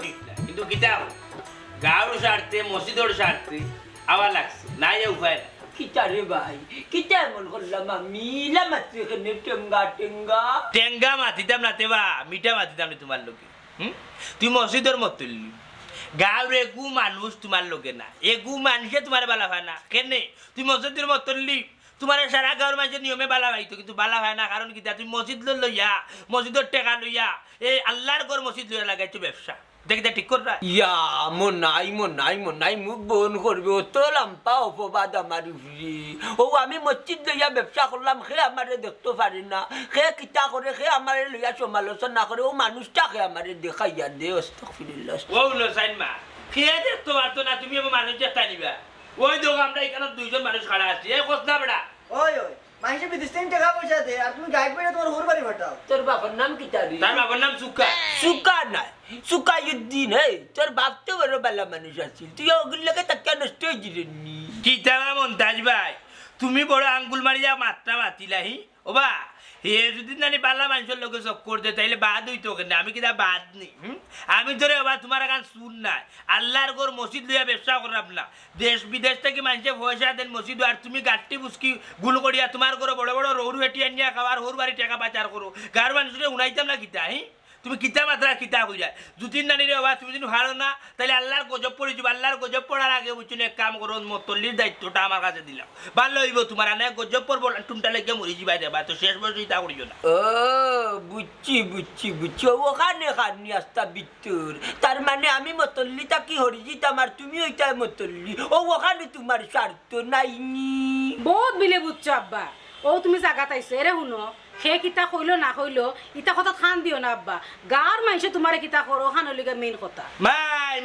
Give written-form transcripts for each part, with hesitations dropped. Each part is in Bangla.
ঠিক না কিন্তু কিতা গাঁর স্বার্থে মসজিদের স্বার্থে আবার লাগছে না যে উপায় না কিতা রে ভাই কিতা এমন করলাম আমি লামাত্র এখানে টেঙ্গা টেঙ্গা টেঙ্গা মাতিতাম না তেবা মিঠা মাতিতাম না তোমার লোকে তুই মসজিদের মত তুললি গাঁর এগু মানুষ তোমার লোকে না এগু মানুষে তোমার বালা হয় না কেনে তুই মসজিদের মত তুললি তোমার সারা গাঁর মানুষের নিয়মে বালা হইতো কিন্তু বালা হয় না কারণ কি তুমি মসজিদ লইয়া মসজিদের টেকা লইয়া এই আল্লাহর ঘর মসজিদ লইয়া লাগাইছো ব্যবসা দেখতে ঠিক কর ইয়া মন নাই মুখ বন করবে ও তো লাম্পা অপবাদ আমার উপরে ও আমি মসজিদ লইয়া ব্যবসা করলাম সে আমারে দেখতে পারি না সে কিতা করে সে আমারে লইয়া সমালোচনা করে ও মানুষটাকে আমারে দেখাইয়া দে আস্তাগফিরুল্লাহ ও নসাইন মা খেয়ে দেখতে পারতো না তুমি মানুষ দেখতে নিবা ওই দেখো আমরা এখানে দুইজন মানুষ খাড়া আছি এই কোস না বেড়া ওই মাইসে বিদেশ টাকা পয়সা দে আর তুমি গাইড করে তোমার হোর বাড়ি পাঠাও তোর বাবার নাম কিতা রে তার বাবার নাম সুকা সুকা নাই সুকায়ুদ্দিন হে তোর বাপ তো বড় বালা মানুষ আছিল তুই ওগুলোকে তাকে নষ্ট হয়েছিলি কিতা মন্তাজ ভাই তুমি বড় আঙ্গুল মারিয়া মাত্রা মাতিলাহি ও বা হে যদি নানি বালা মানুষের লোকে চক করতে তাইলে বাদ হইতো কেন আমি কিনা বাদ নি আমি ধরে বাবা তোমার এখন শুন নাই আল্লাহর ঘর মসজিদ লইয়া ব্যবসা করাব না দেশ বিদেশ থেকে মানুষে পয়সা দেন মসজিদ আর তুমি গাঠটি বুসকি গুল করিয়া তোমার ঘরে বড় বড় রৌরু হেঁটি আনিয়া খাওয়ার হোর বাড়ি টাকা পাচার করো গার মানুষের উনাইতাম না কিতা তুমি কিতা মাত্রা কিতা হয়ে যায় জুতির নানির বাবা তুমি যদি ভালো না তাহলে আল্লাহর গজব পড়ে যাবো আল্লাহর গজব পড়ার আগে বুঝছো এক কাম করো মতল্লির দায়িত্বটা আমার কাছে দিলাম ভালো হইব তোমার আনে গজব পড়বো টুনটা লেগে মরি যাবাই দেবা তো শেষ বছর ইতা করিও না ও বুঝছি ওখানে খানি আস্তা বিত্তুর তার মানে আমি মতল্লিটা কি হরিজিতাম আর তুমি ওইটা মতল্লি ও ওখানে তোমার স্বার্থ নাইনি বহুত বিলে বুঝছো আব্বা ও তুমি জাগাত আইছো এরে শুনো সে কিতা কইলো না কইলো ইটা কথা খান দিও না আব্বা গাঁর মানুষে তোমার কিতা করো খানলিগা মেইন কথা মাই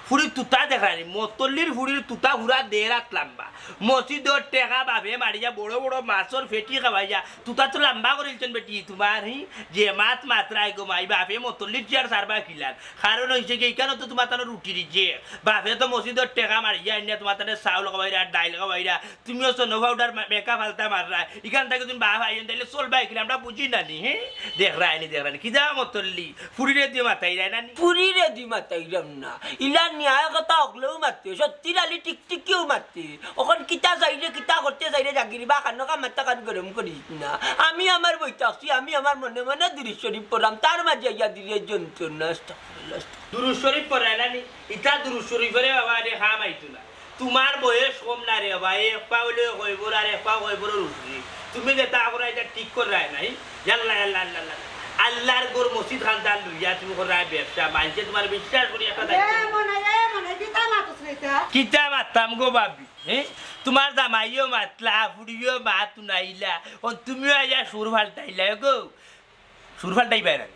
ফুড়ির তুতা দেখানি মতল্লির ফুড়ির তুতা হুরা দেড়াত লম্বা মসজিদর টেকা বাবে মারিয়া বড় বড় মাছর ফেটি খাবাইয়া তুতা তো লম্বা করেছেন বেটি তোমার যে মাত মাত্রায় গো মাই বাপে মতল্লির চেয়ার সারবা খিলান কারণ হয়েছে কি কেন তো তোমার তার রুটি দিচ্ছে বাপে তো মসজিদর টেকা মারিয়া এনে তোমার তাদের চাউল খাবাইরা ডাইল খাবাইরা তুমিও সোনো পাউডার মেকা ফালতা মাররা এখান থেকে তুমি বাপ আইন তাইলে চলবাই কিনা আমরা বুঝি নানি দেখ রায়নি কি যা মতল্লি ফুড়িরে দিয়ে মাথাই রায় নানি পুরীরে দি মাতাইলাম না ইলা ন্যায় কথা অগলেও মারতে সত্যির আলি টিকটিকিও মারতে ওখান কিতা যাইরে কিতা করতে যাইরে জাগিরি বা কান্নকা মাথা কান গরম করিস না আমি আমার বইতে আসছি আমি আমার মনে মনে দুরুদ শরীফ পড়লাম তার মাঝে ইয়া দিলে যন্ত্রণা দুরুদ শরীফ পড়ে নানি ইটা দুরুদ শরীফের বাবা রে খাম আইতো না তোমার বয়স কম না রে বাবা এক পা হইলে কইবর আর এক পা কইবর রুটি তুমি যেটা আমরা এটা ঠিক করে রায় নাই আল্লাহ আল্লাহ আল্লাহ আল্লাহর গোর মসজিদ খানদান লইয়া তুমি করে ব্যবসা মানছে তোমার বিশ্বাস করি একটা কিতা মারতাম গো বাবি তোমার জামাইও মাতলা ফুড়িও মাত নাইলা ও তুমিও আইয়া সুর ফাল্টাইলা গো সুর ফাল্টাইবাই না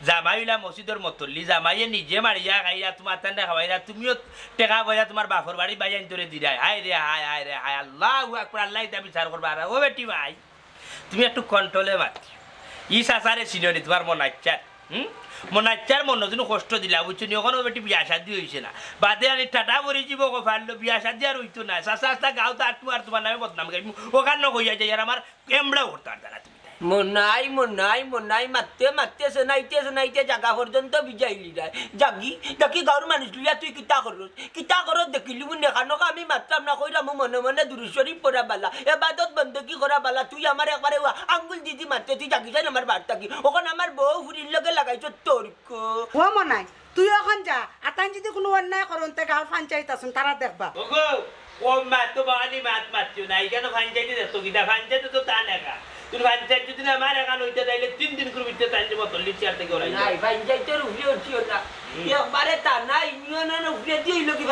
জামাইলা মসজিদের মতল্লি জামাইয়ে নিজে মারিয়া খাইয়া তোমার তান্ডা খাওয়াইরা তুমিও টেকা পয়সা তোমার বাপর বাড়ি বাইয়ান ধরে দিলাই হায় রে হায় আল্লাহ আকবার আল্লাহ এটা বিচার করবা ও বেটি ভাই তুমি একটু কন্ট্রোলে মাতি ই সাসারে চিনি তোমার মনাচ্চার মনাচ্চার মন যদি কষ্ট দিলা বুঝছো নি ওখানে বেটি বিয়া শাদি হয়েছে না বাদে আমি টাটা ভরি যাব ফারলো বিয়া শাদি আর হইতো না সাসা আস্তা গাও তো আর তোমার নামে বদনাম গাই ওখানে হইয়া যায় আর আমার এমড়া করতার দ্বারা তুমি মনাই মারতে শোনাইতে জাগা পর্যন্ত বিজাইলি যায় জাগি দেখি গাঁর মানুষ লিয়া তুই কিতা করত দেখিলি মু নেখানোকা আমি মারতাম না কইরা মু মনে মনে দুরুদ শরীফ পড়া বালা এবাদত বন্দী করা বালা তুই আমার একবারে আঙ্গুল দিদি মারতে তুই জাগি যাই আমার বার্তা কি ওখানে আমার বউ ফুরির লগে লাগাইছ তর্ক ও মনাই তুই ওখান যা আতান যদি কোনো অন্যায় করন তে গাঁর পঞ্চায়েত আছেন তারা দেখবা ও মাত তো বাঙালি মাত মারছো না এখানে পঞ্চায়েতে দেখতো কিতা পঞ্চায়েতে তো তা নেখা তুমি পঞ্চায়েত যদি আমার এখান হইতে চাইলে 3 দিন করে বিতে চাইলে মতল্লি চেয়ার থেকে ওরাই নাই পঞ্চায়েতের উপরে উঠিও না একবারে তা না ইউনিয়নের উপরে দিয়ে হইল কি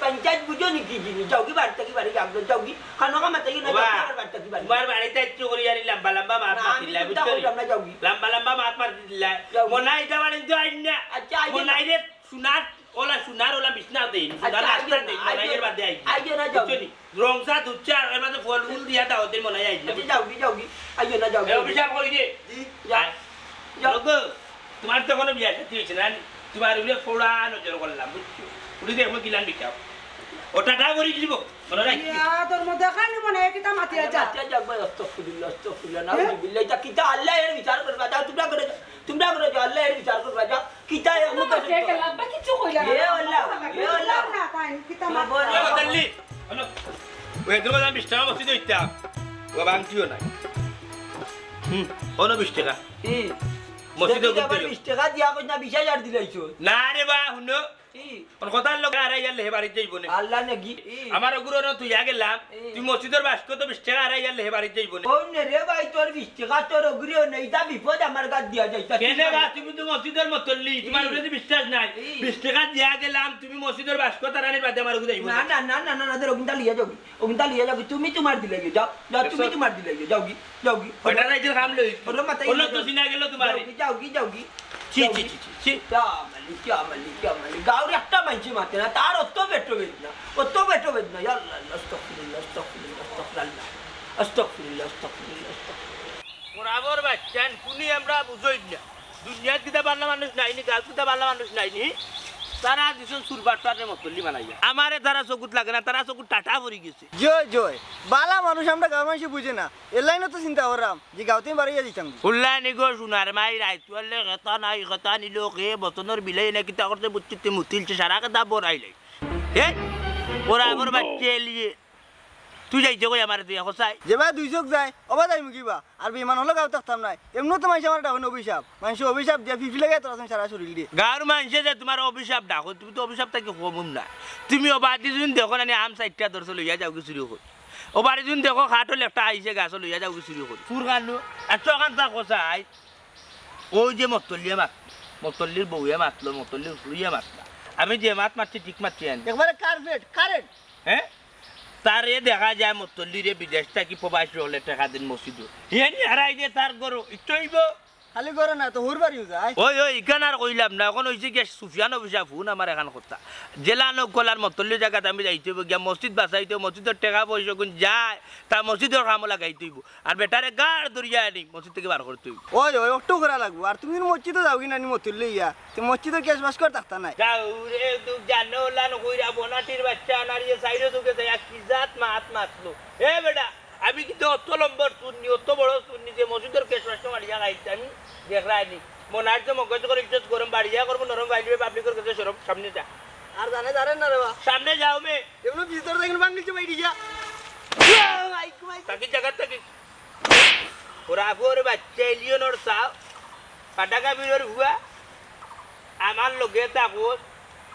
পঞ্চায়েত বুঝো নি কি জিনিস যাও কি বাড়িতে কি বাড়ি যাবো যাও কি খানোকা মাথা কি না বাড়িতে কি বাড়ি তোমার বাড়িতে একটু করে জানি লম্বা লম্বা মাত মারতিলা বুঝছো লম্বা লম্বা মাত মারতিলা মনাই এটা বাড়ি তো আইন না আচ্ছা মনাই রে সোনার ওলা বিছনা দেই সোনার রাস্তা দেই মনাইয়ের বাদে আইজো না যাও রংসা দুচ্চা এর মধ্যে ফল ফুল দিয়া দাও দেই মনাই আইজো যাও কি আইজো না যাও এ অভিশাপ করি দে যাও গো তোমার তো কোনো বিয়া শাদী হইছে না তোমার উলে ফোড়া নজর করলাম বুঝছো উলি দেখো কিলান বিকাও ওটা টা করি দিব মনে রাখি তোর মধ্যে খানি মনে কিতা মাতিয়া যা যাও আস্তাগফিরুল্লাহ না বিল্লাহ কিতা আল্লাহ এর বিচার করবা যাও তোমরা করে যাও আল্লাহ এর বিচার করবা যাও কিতা এক মুখ ওই তোমার আমি 20 টাকা মসজিদে দিতাম ও বাংটিও নাই অন্য 20 টাকা মসজিদে দেখি আবার ঘুরতে 20 টাকা দিয়া কই না 20000 দিলাইছো না রে বা শুনো কোন কথার লোক হারাই গেলে হে বাড়িতে যাইব না আল্লাহ নাকি আমার ওগুলো তুই গেলাম তুই মসজিদের বাস্ক তো 20 টাকা হারাই গেলে হে বাড়িতে যাইব না ও নে রে ভাই তোর 20 টাকা তোর অগ্রিও নেই তা বিপদ আমার কাছে দিয়া যাইতা কেন বা তুমি তো মসজিদের মতলি তোমার উপরে বিশ্বাস নাই 20 টাকা দিয়া গেলাম তুমি মসজিদের বাস্ক তারানির বাদে আমার ওগুলো যাইব না না না না না না তোর ওগুনটা লিয়ে যাও ওগুনটা লিয়ে যাও তুমি তোমার দিলে যাও যাও তুমি তোমার দিলে যাও যাও ওটা রাইজের কাম লই ওর মাথায় অন্য তো সিনা গেল তোমার যাও ছি ছি ছি গাউরি একটা মাইছে মাতে না তার অত পেটো বেদনা অত পেটো বেদনা আল্লাহ আস্তাগফিরুল্লাহ আস্তাগফিরুল্লাহ আস্তাগফিরুল্লাহ আস্তাগফিরুল্লাহ আস্তাগফিরুল্লাহ বরাবর বাচ্চান কুনি আমরা বুঝই না দুনিয়ার দিতে পারলা মানুষ নাইনি গাছ দিতে পারলা মানুষ নাইনি তারা দিছেন সুরবাটারে মতলি বানাইয়া আমারে তারা চকুত লাগে না তারা চকুত টাটা পড়ে গেছে জয় জয় বালা মানুষ আমরা গাঁও মানুষ বুঝে না এর লাইনে তো চিন্তা করলাম যে গাঁওতে বাড়িয়ে দিতাম উল্লানি গো সোনার মাই রাইতুয়ালে কথা নাই কথা নিল কে বতনের বিলাই না কিতা করতে বুঝতে মুতিলছে সারা কথা বড়াইলে হে ওরা আমার বাচ্চা এলিয়ে তুই যাইছে কই আমার তুই হসাই যে ভাই 2 চোখ যায় অবা যাই মুখিবা আর বিমান হলো গাঁও থাকতাম নাই এমনি তো মানুষ আমার ডাউন অভিশাপ মানুষ অভিশাপ দিয়া ফিফি লাগে তোরা সারা শরীর দিয়ে গাঁর মানুষে যে তোমার অভিশাপ ডাকো তুমি তো অভিশাপ থাকি কমুন না তুমি অবাদি যদি দেখো না আম সাইডটা ধরছো লইয়া যাও কিছু করি ওবারে যদি দেখো খাট হলে একটা আইসে গাছ লইয়া যাও কিছু করি ফুর কান্ড এত কান তা কষাই ওই যে মতলিয়ে মাত মতলির বউয়ে মাতলো মতলির ফুরিয়ে মাতলা আমি যে মাত মারছি ঠিক মারছি আনি একবারে কার্পেট কারেন্ট হ্যাঁ তারে দেখা যায় মতলিরে বিদেশ থাকি প্রবাসী হলে টাকা দিন মসজিদ হিয়ানি হারাই যে তার গরু ইটইব খালি করে না তো হুর বাড়িও যায় ওই ইখান আর কইলাম না এখন হয়েছে গিয়ে সুফিয়ান অভিশাপ হুন আমার এখান কথা জেলা নকলার মতল্লি জায়গাতে আমি যাইতে হইব গিয়া মসজিদ বাঁচাইতে মসজিদের টাকা পয়সা কোন যায় তা মসজিদের কাম লাগাইতে হইব আর বেটারে গাড় দরিয়া আনি মসজিদ থেকে বার করতে হইব ওই ওই একটু করা লাগবো আর তুমি মসজিদে যাও কিনা নি মতুল লইয়া তো মসজিদে কেস বাস করে থাকতা নাই যাও রে তুই জানো লান কইরা বনাটির বাচ্চা আনার যে সাইডে তোকে যায় কি জাত মাতলো এ বেটা আমি কিন্তু অত লম্বর শুননি অত বড় শুননি যে মসজিদের কেস বাসটা মারিয়া গাইতে আমি দেখলাইনি মনার যে মগজ করে ইজ্জত গরম বাড়িয়া করবো নরম গাইলিবে পাবলিকের কাছে সরব সামনে যা আর জানেন না রে বা সামনে যাও মে এমনি ভিতরে দেখেন বাংলিছে বাইরে যা তাকি জায়গা থাকি ওরা পরে বাচ্চা এলিয়নর চাও পাটাকা বিরোর হুয়া আমার লগে থাকো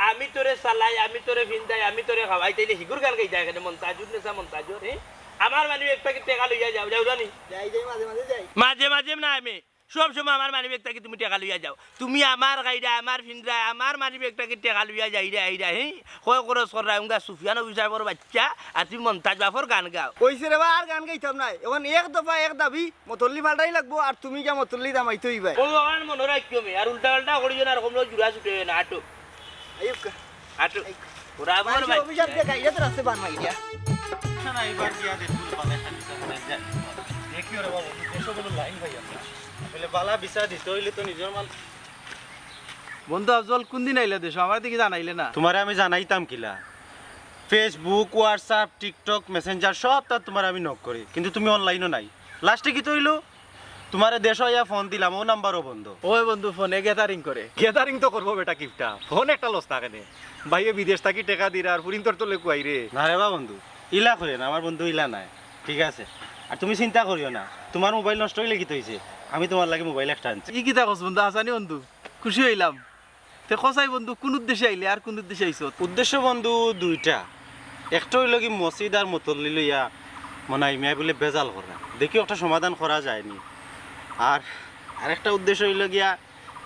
আমি তোরে চালাই আমি তোরে ফিন্দাই আমি তোরে খাওয়াই তাইলে হিগুর গান গাইতা এখানে মন্তাজুর নেশা মন্তাজুর হ্যাঁ আমার মানে একটা কি টেকা লইয়া যাও যাও জানি যাই যাই মাঝে মাঝে যাই মাঝে মাঝে না আমি সব সময় আমার মানি ব্যাগটাকে তুমি টেকা লইয়া যাও তুমি আমার গাইরা আমার ফিন্দরা আমার মানি ব্যাগটাকে টেকা লইয়া যাইরা আইরা হ্যাঁ কয় করে সররা উঙ্গা সুফিয়ান অভিশাপর বাচ্চা আর তুমি মন্তাজ বাফর গান গাও কইছে রে বা আর গান গাইতাম নাই এখন এক দফা এক দাবি মতল্লি পাল্টাই লাগবো আর তুমি কে মতল্লি দামাইতে হইবা ও আমার মনে রাখিও মে আর উল্টা পাল্টা করিও না এরকম জুড়া ছুটে না আটো আইকা আটো ওরা আমার মানুষ অভিশাপ দিয়ে গাইয়া তো রাস্তে বান মাইয়া না এবার দিয়া দে ফুল পালে খালি সামনে যা দেখি ওরে বাবা এসব হলো লাইন ভাই আপনার বলে বালা বিচার দিতে হইলে তো নিজের মাল বন্ধু আফজল কোন দিন আইলে দেশ আমার দিকে জানাইলে না তোমারে আমি জানাইতাম কিলা ফেসবুক হোয়াটসঅ্যাপ টিকটক মেসেঞ্জার সব তার তোমার আমি নক করি কিন্তু তুমি অনলাইনও নাই লাস্টে কি তো হইলো তোমারে দেশ ইয়া ফোন দিলাম ও নাম্বারও বন্ধ ওই বন্ধু ফোনে গ্যাদারিং করে গ্যাদারিং তো করবো বেটা কিপটা ফোন একটা লস থাকে নে ভাইয়ে বিদেশ থাকি টেকা দিরা আর পুরিন তোর তো লেকুয়াই রে না রে বা বন্ধু ইলা করে না আমার বন্ধু ইলা নাই ঠিক আছে আর তুমি চিন্তা করিও না তোমার মোবাইল নষ্ট হইলে কি হইছে আমি তোমার লাগে মোবাইল একটা আনছি ই কিতা কস বন্ধু আসানি বন্ধু খুশি হইলাম তে কসাই বন্ধু কোন উদ্দেশ্যে আইলে আর কোন উদ্দেশ্যে আইছো উদ্দেশ্য বন্ধু দুইটা একটা হইল কি মসজিদ আর মতল্লি লইয়া মনে হয় মেয়ে বলে বেজাল করা দেখি একটা সমাধান করা যায়নি আর আরেকটা উদ্দেশ্য হইল গিয়া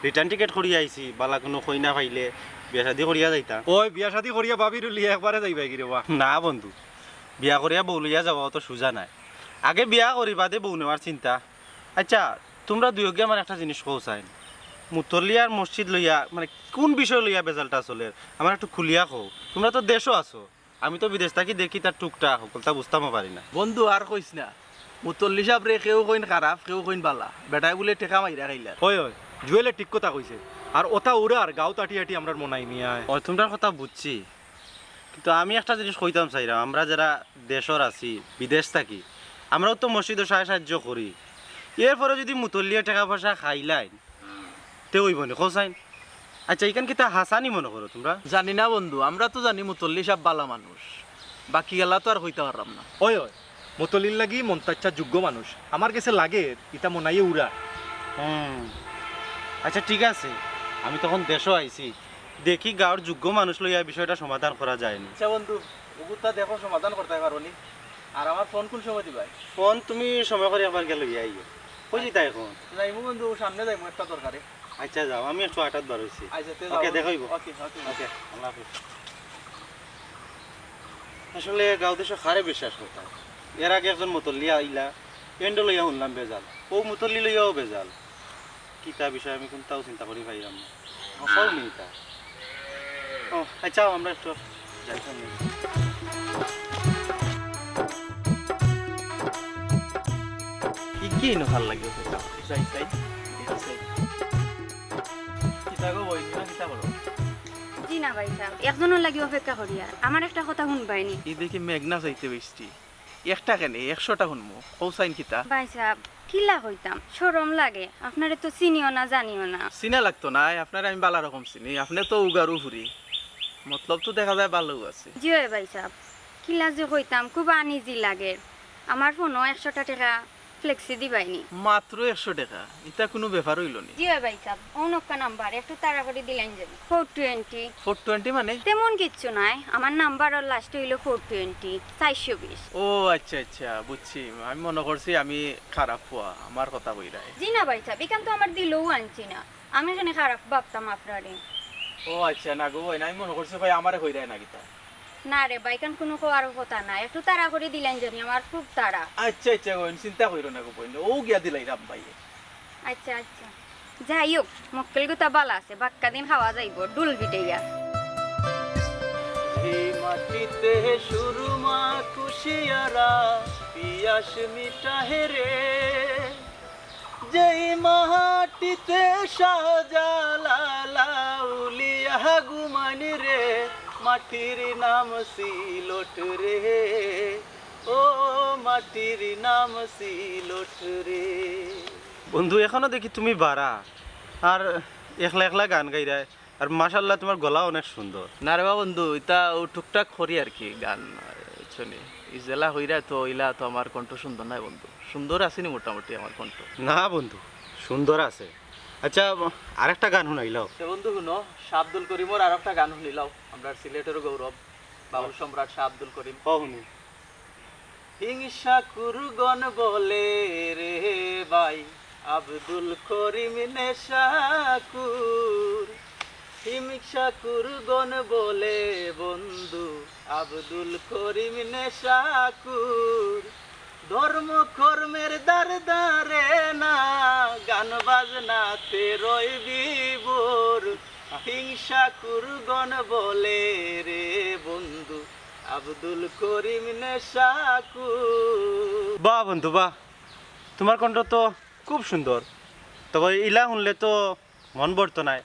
রিটার্ন টিকেট করিয়া আইছি বালা কোনো কইনা পাইলে বিয়া শাদি করিয়া যাইতাম ওই বিয়া শাদি করিয়া বাবির লিয়ে একবারে যাইবা কি রে বা না বন্ধু বিয়া করিয়া বউ লইয়া যাওয়া অত সোজা নাই আগে বিয়া করিবা দে বউ নেওয়ার চিন্তা আচ্ছা তোমরা দুয়োগে আমার একটা জিনিস কৌসাই মুতল্লি আর মসজিদ লইয়া মানে কোন বিষয় লইয়া বেজালটা চলে আমার একটু খুলিয়া কও তোমরা তো দেশও আছো আমি তো বিদেশ থাকি দেখি তার টুকটা সকলটা বুঝতামও পারি না বন্ধু আর কইস না মুতল্লি সাহেব রে কেউ কইন খারাপ কেউ কইন বালা বেটাই বলে টেকা মাইরা খাইলা ওই ওই জুয়েলে ঠিক কথা কইছে আর ওটা উড়ে আর গাও তাটি আটি আমরা মনাই নিয়ে আয় ও তোমরা কথা বুঝছি কিন্তু আমি একটা জিনিস কইতাম চাইলাম আমরা যারা দেশর আছি বিদেশ থাকি আমরাও তো মসজিদে সাহায্য করি এরপরে যদি মুতল্লিয়া টাকা পয়সা খাইলাইন তে ওই বনে খোসাইন আচ্ছা এখান কি তা হাসানি মনে করো তোমরা জানি না বন্ধু আমরা তো জানি মুতল্লি সাহেব বালা মানুষ বাকি গেলা তো আর হইতে পারলাম না। ওই ওই মুতলির লাগি মন্তাচ্ছা যোগ্য মানুষ আমার কাছে লাগে ইটা মনাইয়ে উড়া। আচ্ছা ঠিক আছে, আমি তখন দেশও আইছি, দেখি গাঁৱৰ যোগ্য মানুষ লইয়া বিষয়টা সমাধান করা যায়নি। আচ্ছা বন্ধু ওগুতা দেখো সমাধান করতে পারোনি। আর আমার ফোন কোন সময় দিবাই? ফোন তুমি সময় করে আমার গেলে লইয়া আইও। বুঝি তাই এখন যাইমু বন্ধু, সামনে যাইমু একটা দরকারে। আচ্ছা যাও, আমি একটু আটাত বার হইছি। আচ্ছা তে ওকে, যাও। দেখাইব। ওকে ওকে ওকে, আল্লাহ হাফিজ। আসলে গাঁও দেশে খারে বিশ্বাস করতাম। এর আগে একজন মুতল্লি আইলা, এন্ড লইয়া শুনলাম বেজাল, ও মুতল্লি লইয়াও বেজাল। কিতা বিষয় আমি কোনটাও চিন্তা করি পাইলাম না। সব মিলতা। ও আচ্ছা, আমরা একটু যাইতাম। কি কি ইনো ভাল লাগে যাই যাই কিতা গো বইনি না কিতা বলো? জি না ভাই সাহেব, একজনের লাগি অপেক্ষা করি। আর আমার একটা কথা শুনবাইনি। এই দেখি মেঘনা যাইতে বৃষ্টি একটা কেন 100টা শুনবো কৌসাইন কিতা? ভাই সাহেব কিলা হইতাম, শরম লাগে। আপনারে তো চিনিও না জানিও না। চিনা লাগতো না, আপনার আমি বালা রকম চিনি। আপনি তো উগারু ফুরি, মতলব তো দেখা যায় ভালো আছে। জি হয় ভাই সাহেব, কিলা যে হইতাম খুব আনিজি লাগে। আমার ফোনও 100টা টাকা ফ্লেক্সি দিবাইনি। মাত্র 100 টাকা, এটা কোনো ব্যাপার হইল নি। জি হয় ভাই সাহেব, অনক্কা নাম্বার একটু তাড়াতাড়ি দিলেন যাবে। 420 420 মানে? তেমন কিচ্ছু নাই, আমার নাম্বারের লাস্ট হইল 420 420। ও আচ্ছা আচ্ছা বুঝছি। আমি মনে করছি আমি খারাপ হওয়া, আমার কথা বইরাই। জি না ভাই সাহেব, এখান তো আমার দিলেও আনছি না। আমি এখানে খারাপ ভাবতাম আপনারে। ও আচ্ছা না গো, আমি মনে করছি ভাই আমারে কইরাই না কিতা। না রে ভাই, কারণ কোনো কোয়ার কথা নাই, একটু তাড়া করে দিলেন জানি, আমার খুব তাড়া। আচ্ছা আচ্ছা গোয়েন, চিন্তা কইরো না গো বইন, ও গিয়া দিলাই রাম ভাই। আচ্ছা আচ্ছা, যাই হোক মক্কেল গুতা বালা আছে, বাক্কা দিন খাওয়া যাইব ডুল পিটাইয়া। এই মাটিতে সুরমা কুশিয়ারা পিয়াস মিটাহে রে, যেই মাটিতে শাহজালাউলিয়া গুমানি রে, মাটির নাম সিলোট রে, ও মাটির নাম সিলোট রে। বন্ধু এখনো দেখি তুমি বাড়া আর একলা একলা গান গাইরা, আর মাশাল্লাহ তোমার গলা অনেক সুন্দর। না রে বা বন্ধু, এটা ও টুকটাক করি আর কি গান শুনি। ইজেলা হইরা তো ইলা তো আমার কণ্ঠ সুন্দর নাই বন্ধু, সুন্দর আসেনি মোটামুটি আমার কণ্ঠ। না বন্ধু, সুন্দর আছে। আচ্ছা আরেকটা গান শুনাইলাও। বন্ধু শুনো, শাহ আব্দুল করিমর আর একটা গান শুনিলাও, আমরা সিলেটের গৌরব বাউল সম্রাট শাহ আব্দুল করিম। শুনি। হিংসা কুরগণ বলে রে ভাই আব্দুল করিম নেশাকুর, হিংসা কুরগণ বলে বন্ধু আব্দুল করিম নেশাকুর, ধর্ম কর্মের দ্বার দ্বারে না গান বাজনাতে রই বিভোর, হিংসা কুরগণ বলে রে বন্ধু আব্দুল করিম নেশাকুর। বাহ বন্ধু বাহ, তোমার কণ্ঠ তো খুব সুন্দর। তবে ইলা শুনলে তো মন ভরতো নাই,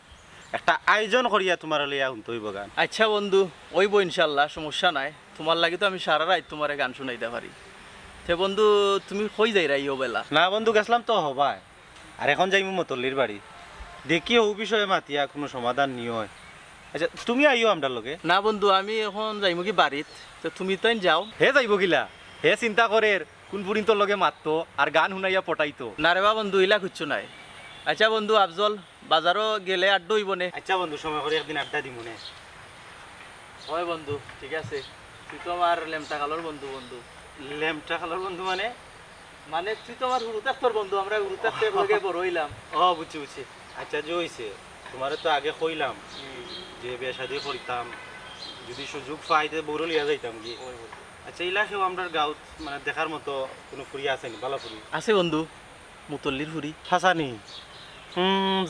একটা আয়োজন করিয়া তোমার লইয়া শুনতে হইব গান। আচ্ছা বন্ধু, ওইব ইনশাল্লাহ, সমস্যা নাই। তোমার লাগি তো আমি সারা রাত তোমার গান শুনাইতে পারি। তে বন্ধু তুমি কই যাই রাইও বেলা? না বন্ধু, গেছিলাম তো হবাই, আর এখন যাইমু মতল্লির বাড়ি, দেখি ও বিষয়ে মাতিয়া কোনো সমাধান নিয়ে হয়। আচ্ছা তুমি আইও আমরার লগে। না বন্ধু, আমি এখন যাইমু কি বাড়িত, তো তুমি তো যাও। হে যাইব গিলা, হে চিন্তা করে কোন পুরিন তোর লগে মারতো আর গান শুনাইয়া পটাইতো। না রে বা বন্ধু, ইলা কিচ্ছু নাই। আচ্ছা বন্ধু আফজল, বাজারও গেলে আড্ডা হইব নে? আচ্ছা বন্ধু, সময় করে একদিন আড্ডা দিব নে। হয় বন্ধু, ঠিক আছে। তুই তো আমার লেমটা কালোর বন্ধু। বন্ধু লেমটা খালোর বন্ধু মানে? মানে তুই তো আমার হুরুতাক তোর বন্ধু, আমরা হুরুতাকতে লগে বড় হইলাম। ও বুঝছি বুঝছি। আচ্ছা যে হইছে, তোমার তো আগে কইলাম যে বিয়া শাদি করিতাম, যদি সুযোগ পাইতে বড় লিয়া যাইতাম কি। আচ্ছা ইলাকেও আমরা গাঁত মানে দেখার মতো কোনো ফুরি আছে নি? ভালো ফুরি আছে বন্ধু, মুতল্লির হুরি। হাসানি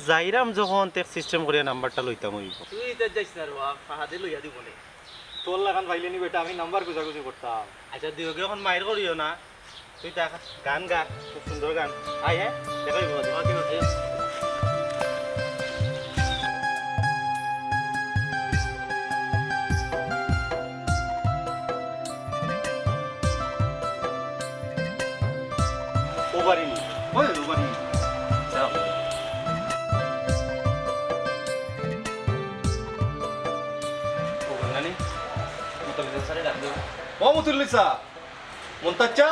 যাইরাম যখন তে সিস্টেম করিয়া নাম্বারটা লইতাম হইব। তুই এটা যাইস না রে, ফাহাদে লইয়া দিব নে। তোর লাগান পাইলে নি বেটা, আমি নাম্বার গুজাগুজি করতাম। আচ্ছা দিওকে এখন মাইর করিও না, তুই তা গান গা, খুব সুন্দর গান। আই হ্যাঁ দেখাইব। ও পারিনি, ওই ও পারিনি। যাও। ও নানি মতো বিদেশ সারে ডাক দেব। ও মুতুল্লিসা মন্তাচ্চা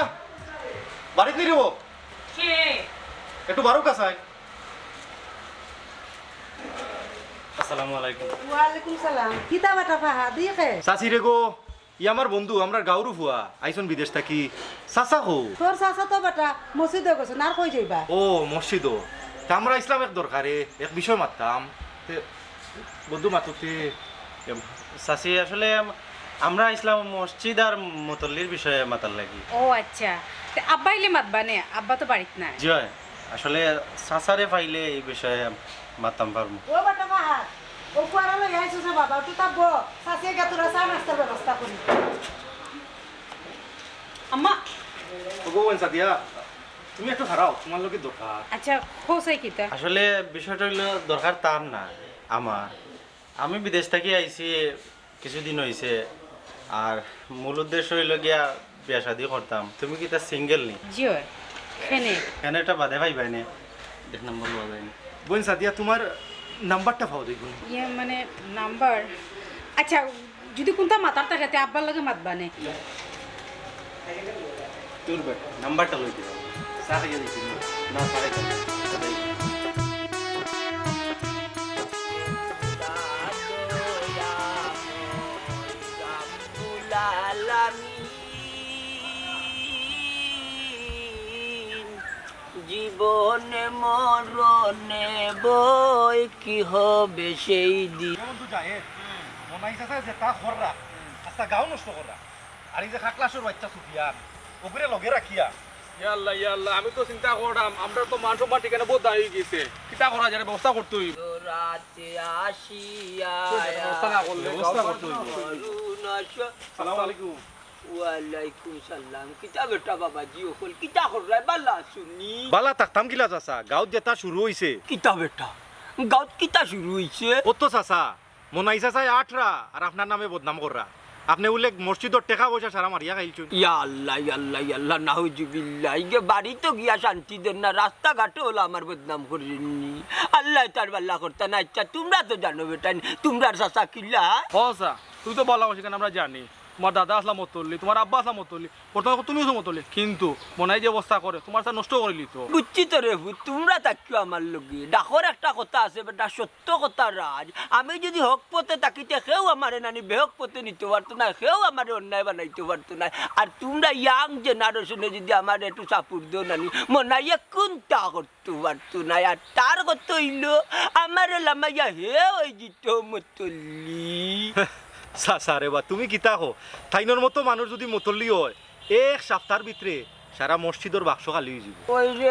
বাড়িতে নিব একটু বারো কাছায়। আসসালামু আলাইকুম। ওয়ালাইকুম সালাম কিতা বাটা ফাহা দিকে চাচি রে গো ই আমার বন্ধু আমরা গাঁৱৰো ভুয়া আইসন বিদেশ থাকি চাচা হো। তোর চাচা তো বাটা মসজিদে গেছে আর কই যাইবা ও মসজিদ তা আমরা ইসলাম এক দরকারে এক বিষয় মারতাম তে বন্ধু মাতুতে চাচি আসলে আমরা ইসলাম মসজিদ আর মুতল্লির বিষয়ে মাতার লাগি। ও আচ্ছা তে আব্বা ইলে মাতবা নে আব্বা তো বাড়িত নাই জি হয়, আসলে চাচারে পাইলে এই বিষয়ে মাতাম পারবো। ও বাটা ফাহা ও কুয়ারা লই আইছো যে বাবা তুই তাবো চাচিয়ে গাতুরা চা নাস্তার ব্যবস্থা করি আম্মা গো সাদিয়া তুমি একটু হারাও তোমার লোকে দরকার। আচ্ছা হোসাই কিতা আসলে বিষয়টা হইলো দরকার তার না আমার। আমি বিদেশ থেকে আইছি কিছুদিন হয়েছে, আর মূল উদ্দেশ্য হইল গিয়া বিয়া শাদি করতাম। তুমি কি তা সিঙ্গেল নি? জি হয় কেনে কেন এটা বাদে পাইবাই নে দেখ নম্বর লওয়া যায়নি। বোন সাদিয়া তোমার নাম্বারটা পাও দেখুন। ইয়ে মানে নাম্বার আচ্ছা যদি কোনটা মাতার থাকে তে আব্বার লগে মাতবা নে তোর বেট নাম্বারটা লই দিও চা খাইয়া দিছি না সাড়ে জীবনে মরণে বই কি হবে সেই দিন। বন্ধু যায় মনাই চাচা যে তা খররা আচ্ছা গাও নষ্ট করা আর এই যে খাকলাসের বাচ্চা সুফিয়ান ওপরে লগে রাখিয়া ইয়াল্লা ইয়াল্লা আমি তো চিন্তা করলাম আমরা তো মান সম্মান ঠিকানা বহুত দাঁড়িয়ে হয়ে গেছে কিতা করা যায় ব্যবস্থা করতে হইব রাতে আসিয়া ব্যবস্থা না করলে ব্যবস্থা করতে হইব। আসসালামু আলাইকুম। ওয়ালাইকুম সালাম কিতা বেটা বাবাজি ওকল কিতা করলাই বালা শুনি বালা থাকতাম কিলা চাচা গাঁৱত যেটা শুরু হইছে। কিতা বেটা গাঁৱত কিতা শুরু হইছে কত চাচা মনাই চাচাই আঠরা আর আপনার নামে বদনাম কররা। আপনি বলে মসজিদর টেকা পয়সা সারা মারিয়া খাইছুন। ইয়া আল্লাহ নাউজুবিল্লাহ ইগে বাড়ি তো গিয়া শান্তি দেন না রাস্তাঘাটে হলো আমার বদনাম করেননি আল্লাহ তার বাল্লা করতে না। আচ্ছা তোমরা তো জানো বেটা তোমরা চাচা কিল্লা হসা তুই তো বলা সেখানে আমরা জানি তোমার দাদা আসলাম মতলি তোমার আব্বা আসলাম মতলি প্রথমে তুমিও তো মতলি কিন্তু মনাই যে অবস্থা করে তোমার সাথে নষ্ট করিলি তো বুঝছি তো রে ভূত তোমরা তাকিও আমার লগে ডাকর একটা কথা আছে বেটা সত্য কথা রাজ আমি যদি হক পথে তাকিতে সেও আমার নানি বেহক পথে নিতে পারতো না সেও আমার অন্যায় বানাইতে পারতো না। আর তোমরা ইয়াং জেনারেশনে যদি আমার একটু সাপোর্ট দিও নানি মনাইয়া কোনটা করতে পারতো না। আর তার কথা হইল আমার লামাইয়া হে ওই জিত মতলি চাচা রে বা তুমি কিতা হো থাইনর মতো মানুষ যদি মতল্লি হয় এক সপ্তাহের ভিতরে সারা মসজিদর বাক্স খালি হয়ে যাব। ওই রে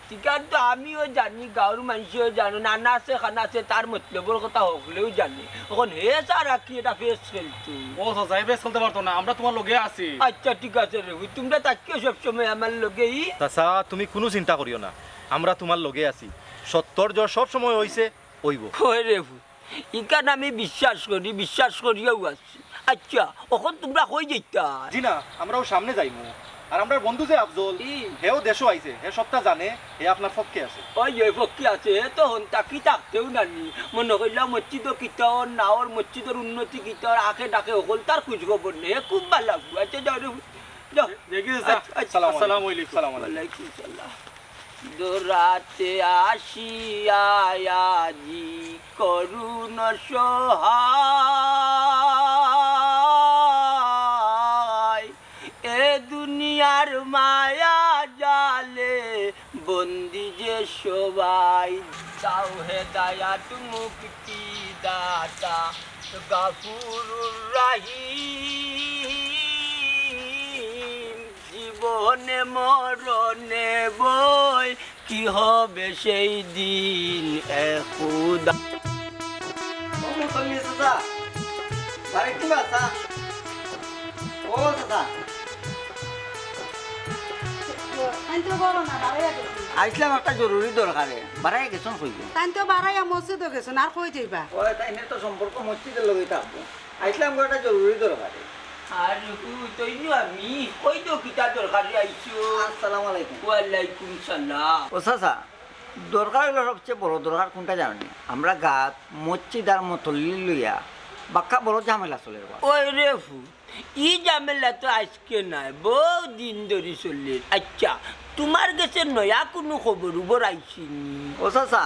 ঠিকান তো আমিও জানি গাঁর মানুষও জানো নানা আছে খানা আছে তার মতলবর কথা হকলেও জানি এখন হে সারা কি এটা ফেস খেলতো ও সাহেব চলতে পারতো না আমরা তোমার লগে আছি। আচ্ছা ঠিক আছে রে তোমরা তাকিও সবসময় আমার লগেই চাচা তুমি কোনো চিন্তা করিও না আমরা তোমার লগে আছি। সত্তর জ্বর সব সময় হইছে হইব। ওই রে ইকান আমি বিশ্বাস করিয়াও আছি। আচ্ছা এখন তোমরা কই যেতা জি না আমরাও সামনে যাইমু আর আমরা বন্ধু যে আফজল হেও দেশও আইছে হে সপ্তাহ জানে হে আপনার পক্ষে আছে। ওই ওই পক্ষে আছে তো হন তাকি থাকতেও নানি মনে করলাম মসজিদও কিতর নাওর মসজিদের উন্নতি কিতর আখে ডাকে হল তার খোঁজ খবর নেই খুব ভালো লাগবে। আচ্ছা যাও রে যাও দেখি আসসালামু আলাইকুম। ওয়ালাইকুম সালাম দোরাতে আসিয়া আজি করুণ সহায় এ দুনিয়ার মায়া জালে বন্দি যে সবাই দাও হেদায়াত মুক্তি দাতা গাফুরুর রাহিম জীবনে মরণে বই কি হবে সেই দিন খুদা ও মুতল্লি চাচা বাড়ি কি বাসা ও চাচা তাইতো বড় না বাড়াইয়া গেছে আইসলাম একটা জরুরি দরকারে বাড়াই গেছন কইব তাইতো বাড়াইয়া মসজিদে গেছে আর কই যাইবা ওই তাই তো সম্পর্ক মসজিদের লগে থাকবো আইসলাম একটা জরুরি দরকারে। আর তুই আমি কই তো কিতা দরকারি আইছো আসসালামু আলাইকুম। ওয়ালাইকুম সালাম ও চাচা দরকার হলো সবচেয়ে বড় দরকার কোনটা জানি আমরা গাত মসজিদ আর মতল্লি লইয়া বাক্কা বড় ঝামেলা চলে। ওই রে ই ঝামেলা তো আজকে নাই বহু দিন ধরে চললে। আচ্ছা তোমার কাছে নয়া কোনো খবর উবর আইসিনি? ও চাচা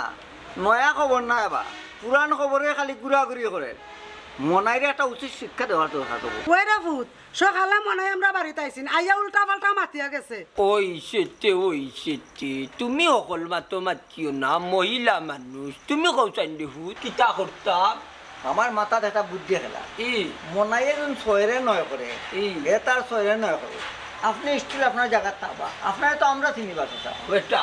নয়া খবর না এবার পুরান খবরে খালি ঘুরাঘুরি করে মনাইরে একটা উচিত শিক্ষা দেওয়ার দরকার হবে। ওইরা ভূত সকালে মনে হয় আমরা বাড়িতে আইসিন আইয়া উল্টা পাল্টা মাতিয়া গেছে। ওই সেতে তুমি অকল মাতো মাতিও না, মহিলা মানুষ তুমি কৌচান দেখু কিতা করতাম। আমার মাথাত একটা বুদ্ধি খেলা ই মনাইয়ে যখন ছয়রে নয় করে এ তার ছয়রে নয় করে আপনি স্টিল আপনার জায়গা থাকবা আপনার তো আমরা চিনিবা চাচা। বেটা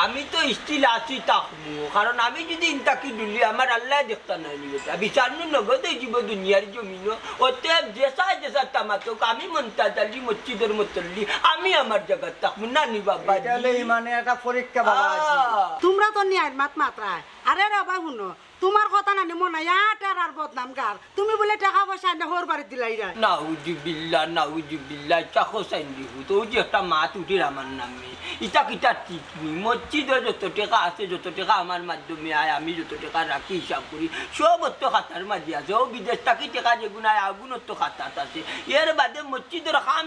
আমি তো স্টিল আছি তাকমু, কারণ আমি যদি ইনতাকি ডুলি আমার আল্লাহ দেখতা নাই বেটা, বিচারনু নগদ হয়ে যাব দুনিয়ার জমিন। অতএব জেসা তামাতক আমি মন্তাজালি মসজিদের মতল্লি আমি আমার জায়গা থাকমু না নি বাবা। তাহলে ইমানে একটা পরীক্ষা বাবা আছে। তোমরা তো নিয়ার মাত মাত্রায় আরে রাবা শুনো তোমার কথা নানি মনে হয় আটার আর বদনাম গার তুমি বলে টাকা পয়সা এনে হোর বাড়ি দিলাই রা। নাউজুবিল্লাহ ইটা হোসাইন দিহু তো যে একটা মাত উঠির আমার নামে ইটা কিটা ঠিক নি। মসজিদে যত টাকা আছে যত টাকা আমার মাধ্যমে আয় আমি যত টাকা রাখি হিসাব করি সব তো খাতার মাঝে আছে। ও বিদেশ থাকি টাকা যেগুন আয় আগুন তো খাতাত আছে। এর বাদে মসজিদের খাম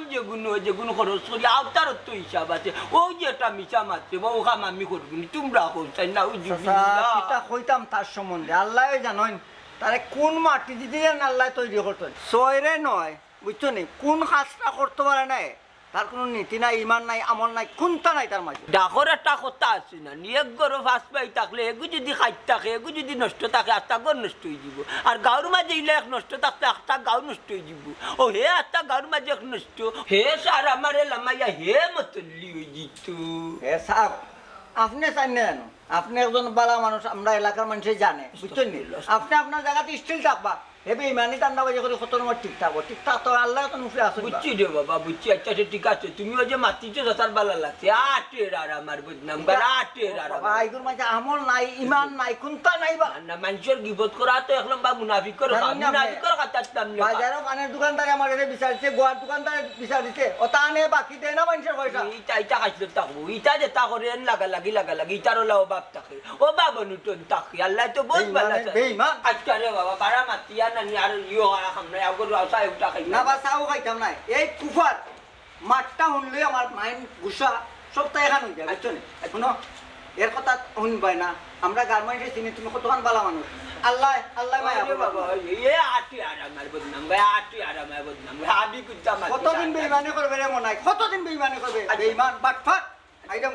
যেগুন খরচ করি আওতার তো হিসাব আছে। ও যে একটা মিশা মারছে ও খাম আমি করবি তোমরা হোসাইন নাউজুবিল্লাহ। এটা কইতাম তার সম্বন্ধে আল্লাহ জানেন তারে কোন মাটি দিতে আল্লাহ তৈরি করতেন ছয়রে নয় বুঝছো নি কোন কাজটা করতে পারে নাই তার কোনো নীতি নাই ইমান নাই আমল নাই কোনটা নাই তার মাঝে। ডাকর একটা কথা আছে না এক গরো ফাঁস পাই থাকলে এগু যদি খাই থাকে এগু যদি নষ্ট থাকে একটা গর নষ্ট হয়ে যাব। আর গাঁর মাঝে ইলে এক নষ্ট থাকতে একটা গাঁও নষ্ট হয়ে যাব। ও হে একটা গাঁর মাঝে এক নষ্ট হে সার আমার লামাইয়া হে মতল্লি হয়ে যেত। হে সাহেব আপনি চান না জানো আপনি একজন বালা মানুষ আমরা এলাকার মানুষই জানে বুঝছেন নি আপনি আপনার জায়গাতে স্টিল থাকবা হেবে ইমানি টান্ডা বাজে করে কত নম্বর ঠিক থাকবো ঠিক থাক তো আল্লাহ তো মুখে আসুন। বুঝছি রে বাবা বুঝছি। আচ্ছা ঠিক আছে তুমিও যে মাতিছো যথার বালা লাগছে আটের আর আমার বদনাম করা আটের আর বাবা এগুলোর মাঝে আমল নাই ইমান নাই কোনটা নাই বা না মানুষের গিবত করা তো এখন বা মুনাফিকর কাতার বাজারও পানের দোকানদারে আমার কাছে বিচারছে গোয়ার দোকানদারে বিচারিছে ও তা আনে বাকি দেয় না মানুষের পয়সা। ইটা খাইছিল থাকবো ইটা যে তা করে লাগালাগি ইটারও লাও বাপ থাকে ও বাবা নুটন থাকে আল্লাহ তো বহুত ভালো আছে। বেঈমান আচ্ছা রে বাবা বারা মাতিয়া নানি আর ইও আমরা আগর আসায় উঠা খাই না বা চাও খাইতাম না এই কুফার মাঠটা শুনলে আমার মাইন্ড গুসা সব তাই এখান হয়ে যায় বুঝছো নি শুনো এর কথা শুনবাই না আমরা গার্মেন্টে চিনি তুমি কতক্ষণ বালা মানুষ আল্লাহ আল্লাহ মায়া করবে। বাবা এ আটি আর আমার বদনাম গায় আটি আর আমার বদনাম আবি কুত্তা মাতি কতদিন বেঈমানি করবে রে মনে হয় কতদিন বেঈমানি করবে বেঈমান বাটফাট আইডাম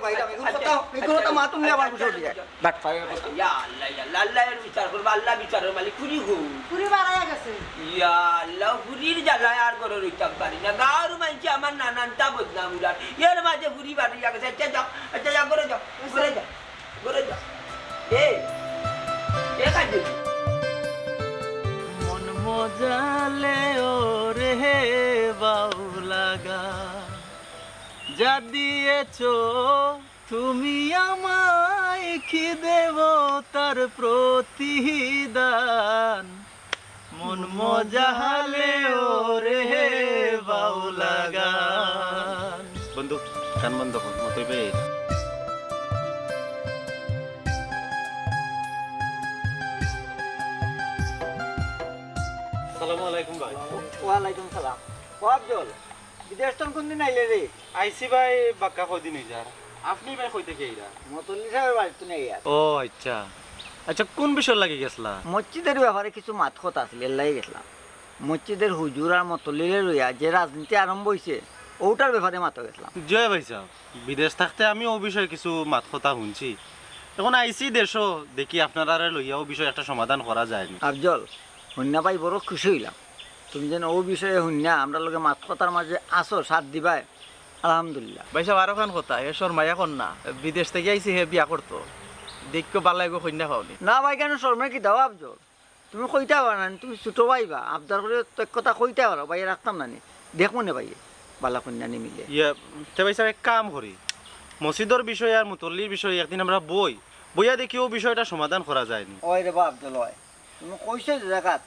এগুলো তো মা তুমি আবার বুঝো দিয়ে বাটফাট ইয়া আল্লাহ আল্লাহ এর বিচার করবে আল্লাহ বিচারের মালিক ফুরি গো পুরি বাড়াইয়া গেছে। ইয়া আল্লাহ ফুরির জ্বালায় আর করে রইতাম পারি না গাঁর মানছি আমার নানানটা বদনাম উড়ার এর মাঝে ফুরি বাড়িয়া গেছে। আচ্ছা যাও করে যাও এ কাজে মন মজালে ওরে বাউলাগা যা দিয়েছো তুমি আমায় কি দেব তার প্রতিদান মন মজালে ওরে বাউলাগা। বন্ধু গান বন্ধ কর মতই পেয়ে আসসালামু আলাইকুম ভাই। ওয়ালাইকুম সালাম ও আফজল বিদেশ তো কোনদিন আইলে রে? আইসি ভাই বাক্কা কদিন হয়ে যার আপনি ভাই কই থেকে এইরা? মতল্লি সাহেবের বাড়িতে নেই আর ও আচ্ছা আচ্ছা কোন বিষয় লাগি গেছলা? মসজিদের ব্যাপারে কিছু মাত কথা আছিল এলাই গেছিলাম মসজিদের হুজুর আর মতল্লিরে রইয়া যে রাজনীতি আরম্ভ হয়েছে ওটার ব্যাপারে মাত গেছিলাম। জয় ভাই সাহেব বিদেশ থাকতে আমি ও বিষয়ে কিছু মাত কথা শুনছি এখন আইসি দেশও দেখি আপনারা লইয়া ও বিষয়ে একটা সমাধান করা যায়নি। আফজল শুননা পাই বড় খুশি হইলাম তুমি যেন ও বিষয়ে শুননা আমরা লোকে মাত কথার মাঝে আসো সাথ দিবাই আলহামদুলিল্লাহ। ভাই সাহেব আরো খান কথা এসর মায়া কন্যা বিদেশ থেকে আইসি হে বিয়া করতো দেখো বালা গো কন্যা পাওনি না ভাই কেন শর্মে কি দাও আফজল তুমি কইতে পারো না তুমি ছোটো ভাইবা আবদার করে তো কথা কইতে পারো ভাই রাখতাম না নি দেখবো না ভাই বালা কন্যা নিমিলে ইয়ে তে ভাই সাহেব এক কাম করি মসজিদের বিষয়ে আর মুতল্লির বিষয়ে একদিন আমরা বইয়া দেখি ও বিষয়টা সমাধান করা যায়নি। ওই রে বা আফজল হয় তুমি কইছো যে জায়গাত